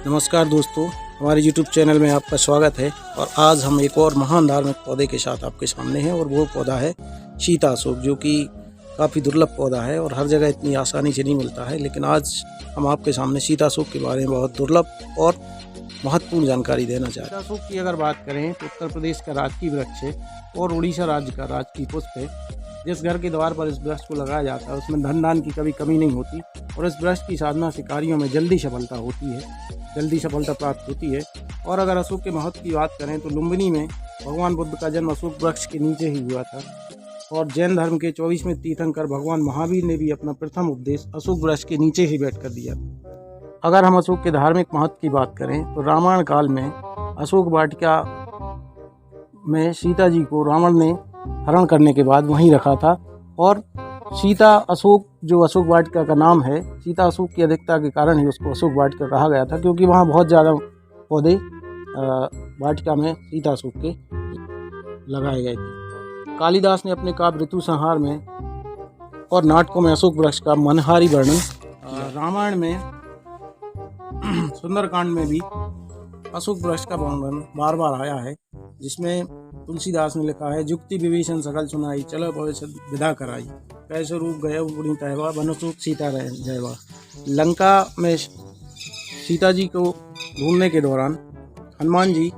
नमस्कार दोस्तों, हमारे YouTube चैनल में आपका स्वागत है। और आज हम एक और महान धार्मिक पौधे के साथ आपके सामने हैं और वो पौधा है सीता अशोक, जो कि काफ़ी दुर्लभ पौधा है और हर जगह इतनी आसानी से नहीं मिलता है। लेकिन आज हम आपके सामने सीता अशोक के बारे में बहुत दुर्लभ और महत्वपूर्ण जानकारी देना चाहते हैं। सीता अशोक की अगर बात करें तो उत्तर प्रदेश का राजकीय वृक्ष है और उड़ीसा राज्य का राजकीय पुष्प है। जिस घर के द्वार पर इस वृक्ष को लगाया जाता है उसमें धन दान की कभी कमी नहीं होती और इस वृक्ष की साधना से कार्यों में जल्दी सफलता होती है, जल्दी सफलता प्राप्त होती है। और अगर अशोक के महत्व की बात करें तो लुम्बिनी में भगवान बुद्ध का जन्म अशोक वृक्ष के नीचे ही हुआ था और जैन धर्म के 24वें तीर्थंकर भगवान महावीर ने भी अपना प्रथम उपदेश अशोक वृक्ष के नीचे ही बैठ कर दिया। अगर हम अशोक के धार्मिक महत्व की बात करें तो रामायण काल में अशोक वाटिका में सीता जी को रावण ने हरण करने के बाद वहीं रखा था और सीता अशोक, जो अशोक वाटिका का नाम है, सीता अशोक की अधिकता के कारण ही उसको अशोक वाटिका कहा गया था, क्योंकि वहाँ बहुत ज़्यादा पौधे वाटिका में सीता अशोक के लगाए गए थे। कालिदास ने अपने काव्य ऋतु संहार में और नाटकों में अशोक वृक्ष का मनहारी वर्णन, रामायण में सुंदरकांड में भी अशोक वृक्ष का वर्णन बार बार आया है, जिसमें तुलसीदास ने लिखा है, जुक्ति विभीषण सकल सुनाई, चलो भविष्य विदा कराई, कैसे रूप गए बुढ़ी तहवा, बनसूख सीता रह जयवा। लंका में सीता जी को ढूंढने के दौरान हनुमान जी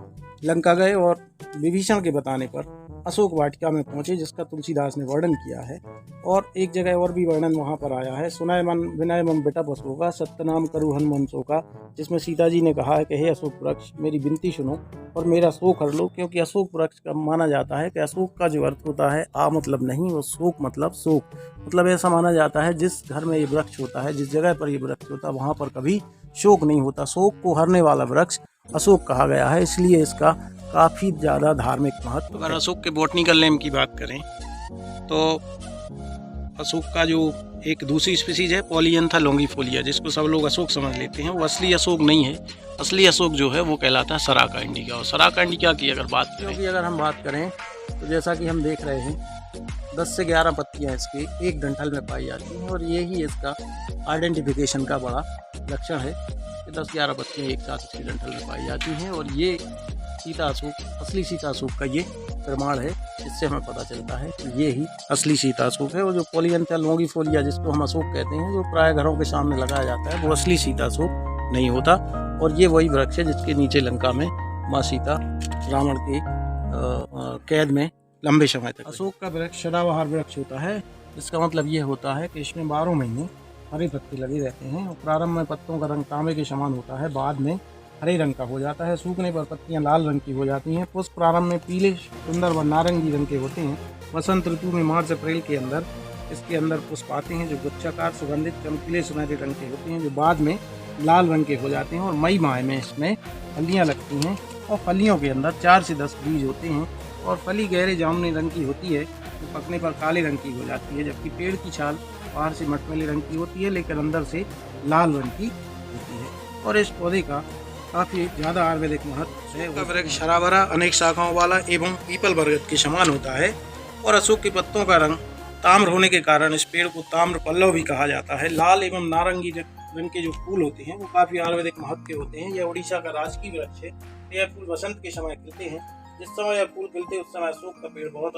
लंका गए और विभीषण के बताने पर अशोक वाटिका में पहुंचे, जिसका तुलसीदास ने वर्णन किया है। और एक जगह और भी वर्णन वहां पर आया है, सुनाय मन विनय मम बिटप अशोका, सत्यनाम करु हनुमान शोका, जिसमें सीता जी ने कहा है कि हे अशोक वृक्ष, मेरी विनती सुनो और मेरा शोक हर लो। क्योंकि अशोक वृक्ष का माना जाता है कि अशोक का जो अर्थ होता है आ मतलब नहीं, वो शोक मतलब शोक, मतलब ऐसा माना जाता है जिस घर में ये वृक्ष होता है, जिस जगह पर ये वृक्ष होता है, वहाँ पर कभी शोक नहीं होता। शोक को हरने वाला वृक्ष अशोक कहा गया है, इसलिए इसका काफ़ी ज़्यादा धार्मिक महत्व। अगर अशोक के बॉटनिकल नेम की बात करें तो अशोक का जो एक दूसरी स्पीसीज है पॉलीएंथा लॉन्गिफोलिया, जिसको सब लोग अशोक समझ लेते हैं, वो असली अशोक नहीं है। असली अशोक जो है वो कहलाता है सराका इंडिका। और सराका इंडिका की अगर बात करें, क्योंकि अगर हम बात करें तो जैसा कि हम देख रहे हैं 10 से 11 पत्तियाँ इसके एक डंठल में पाई जाती हैं और यही इसका आइडेंटिफिकेशन का बड़ा लक्षण है कि 10-11 पत्तियाँ एक साथ इसके डंठल में पाई जाती हैं। और ये सीता अशोक, असली सीता अशोक का ये प्रमाण है, इससे हमें पता चलता है कि ये ही असली सीता अशोक है। और जो पॉलीएंथा लॉन्गिफोलिया जिसको हम अशोक कहते हैं, जो प्राय घरों के सामने लगाया जाता है, वो असली सीता अशोक नहीं होता। और ये वही वृक्ष है जिसके नीचे लंका में माँ सीता रावण के कैद में लंबे समय तक। अशोक का वृक्ष सदाबहार वृक्ष होता है, इसका मतलब ये होता है कि इसमें 12 महीने हरे पत्ते लगे रहते हैं और प्रारंभ में पत्तों का रंग तांबे के समान होता है, बाद में हरे रंग का हो जाता है, सूखने पर पत्तियां लाल रंग की हो जाती हैं। पुष्प प्रारंभ में पीले सुंदर व नारंगी रंग के होते हैं। वसंत ऋतु में मार्च अप्रैल के अंदर इसके अंदर पुष्प आते हैं, जो गुच्छाकार सुगंधित चमकीले सुनहरे रंग के होते हैं, जो बाद में लाल रंग के हो जाते हैं। और मई माह में इसमें फलियाँ लगती हैं और फलियों के अंदर 4 से 10 बीज होते हैं और फली गहरे जामुनी रंग की होती है, जो पकने पर काले रंग की हो जाती है। जबकि पेड़ की छाल बाहर से मटमैले रंग की होती है, लेकिन अंदर से लाल रंग की होती है। और इस पौधे का काफ़ी ज़्यादा आयुर्वेदिक महत्व है। वृक्ष हरा भरा अनेक शाखाओं वाला एवं पीपल बरगद के समान होता है और अशोक के पत्तों का रंग ताम्र होने के कारण इस पेड़ को ताम्र पल्लव भी कहा जाता है। लाल एवं नारंगी रंग के जो फूल होते हैं वो काफ़ी आयुर्वेदिक महत्व के होते हैं। यह उड़ीसा का राजकीय वृक्ष है। यह फूल वसंत के समय खिलते हैं। जिस समय यह फूल खिलते हैं उस समय अशोक का पेड़ बहुत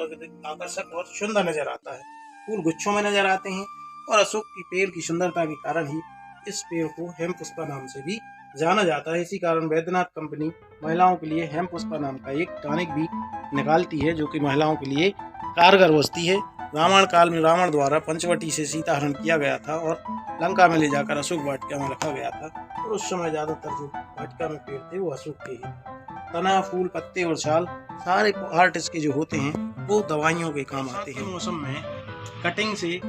आकर्षक और सुंदर नजर आता है। फूल गुच्छों में नजर आते हैं और अशोक की पेड़ की सुंदरता के कारण ही इस पेड़ को हेमपुष्पा नाम से भी जाना जाता है। इसी कारण वैद्यनाथ कंपनी महिलाओं के लिए हेमपुष्पा नाम का एक टॉनिक भी निकालती है, जो कि महिलाओं के लिए कारगर होती है। रामायण काल में रावण द्वारा पंचवटी से सीता हरण किया गया था और लंका में ले जाकर अशोक वाटिका में रखा गया था। और उस समय ज्यादातर जो वाटिका में पेड़ थे वो अशोक के ही। तना, फूल, पत्ते और छाल सारे पार्ट इसके जो होते हैं वो दवाइयों के काम आते हैं। मौसम में कटिंग से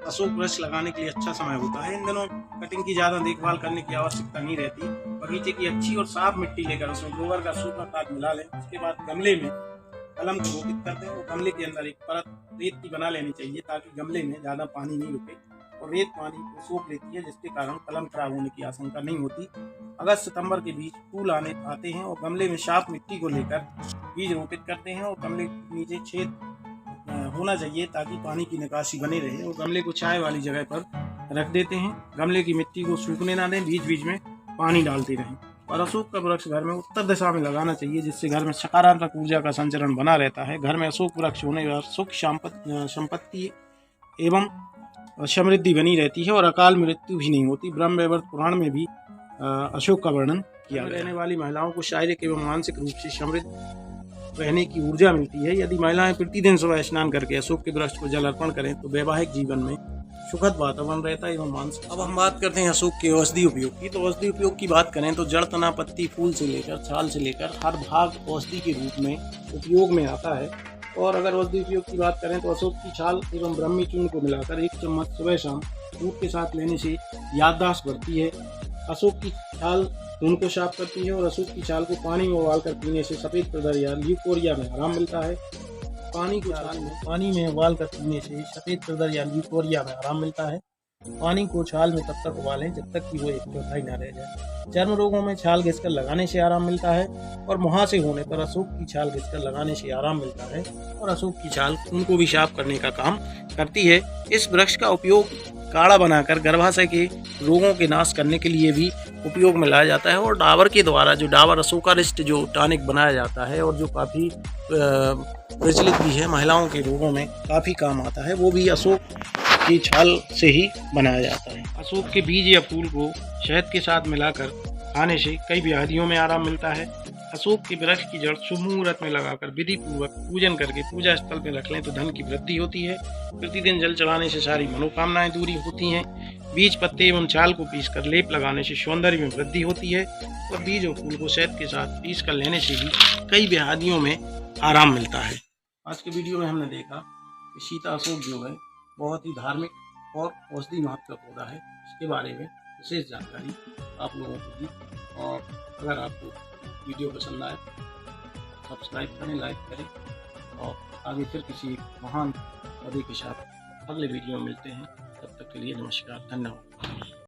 अशोक वृक्ष लगाने के लिए अच्छा समय होता है। इन दिनों कटिंग की ज़्यादा देखभाल करने की आवश्यकता नहीं रहती। बगीचे की अच्छी और साफ मिट्टी लेकर उसमें गोबर का सूखा खाद मिला लें। उसके बाद गमले में कलम को रोपित कर दें और गमले के अंदर एक परत रेत की बना लेनी चाहिए, ताकि गमले में ज़्यादा पानी नहीं रुके और रेत पानी को सोख लेती है, जिसके कारण कलम खराब होने की आशंका नहीं होती। अगस्त सितंबर के बीच फूल आते हैं और गमले में साफ मिट्टी को लेकर बीज रोपित करते हैं और गमले के नीचे छेद होना चाहिए ताकि पानी की निकासी बनी रहे। और गमले को छाया वाली जगह पर रख देते हैं। गमले की मिट्टी को सूखने ना दें, बीच बीच में पानी डालते रहें। और अशोक का वृक्ष घर में उत्तर दिशा में लगाना चाहिए, जिससे घर में सकारात्मक ऊर्जा का संचरण बना रहता है। घर में अशोक वृक्ष होने पर सुख संपत्ति एवं समृद्धि बनी रहती है और अकाल मृत्यु भी नहीं होती। ब्रह्म वैवर्त पुराण में भी अशोक का वर्णन किया गया है। रहने वाली महिलाओं को शारीरिक एवं मानसिक रूप से समृद्ध रहने की ऊर्जा मिलती है। यदि महिलाएं प्रतिदिन सुबह स्नान करके अशोक के वृक्ष को जल अर्पण करें तो वैवाहिक जीवन में सुखद वातावरण रहता है एवं मानसिक। अब हम बात करते हैं अशोक के औषधि उपयोग की। तो औषधि उपयोग की बात करें तो जड़, तना, पत्ती, फूल से लेकर छाल से लेकर हर भाग औषधि के रूप में उपयोग में आता है। और अगर औषधि उपयोग की बात करें तो अशोक की छाल एवं ब्रह्मी चूर्ण को मिलाकर 1 चम्मच सुबह शाम दूध के साथ लेने से याददाश्त बढ़ती है। अशोक की छाल खून को साफ करती है और अशोक की छाल को पानी में उबालकर पीने से सफेद प्रदर या ल्यूकोरिया में आराम मिलता है। पानी में उबालकर पीने से सफेद प्रदर या ल्यूकोरिया में आराम मिलता है। पानी को छाल में तब तक उबालें जब तक कि वो 1/4 न रह जाए। चर्म रोगों में छाल घिसकर लगाने से आराम मिलता है और मुहासे होने पर अशोक की छाल घिसकर लगाने से आराम मिलता है। और अशोक की छाल खून को भी साफ करने का काम करती है। इस वृक्ष का उपयोग काढ़ा बनाकर गर्भाशय के रोगों के नाश करने के लिए भी उपयोग में लाया जाता है। और डाबर के द्वारा जो डाबर अशोकारिष्ट जो टॉनिक बनाया जाता है और जो काफ़ी प्रचलित भी है, महिलाओं के रोगों में काफ़ी काम आता है, वो भी अशोक की छाल से ही बनाया जाता है। अशोक के बीज या फूल को शहद के साथ मिलाकर खाने से कई व्याधियों में आराम मिलता है। अशोक के वृक्ष की जड़ शुभ मुहूर्त में लगाकर विधि पूर्वक पूजन करके पूजा स्थल पर रख लें तो धन की वृद्धि होती है। प्रतिदिन जल चढ़ाने से सारी मनोकामनाएं दूरी होती हैं। बीज, पत्ते एवं छाल को पीसकर लेप लगाने से सौंदर्य में वृद्धि होती है और बीज और फूल को शहद के साथ पीस कर लेने से भी कई व्याधियों में आराम मिलता है। आज के वीडियो में हमने देखा कि सीता अशोक जो है बहुत ही धार्मिक और औषधि महत्व का पौधा है। इसके बारे में विशेष जानकारी आप लोगों को दी। और अगर आपको वीडियो पसंद आए सब्सक्राइब करें, लाइक करें और आगे फिर किसी महान पौधे के साथ अगले वीडियो में मिलते हैं। तब तक के लिए नमस्कार, धन्यवाद।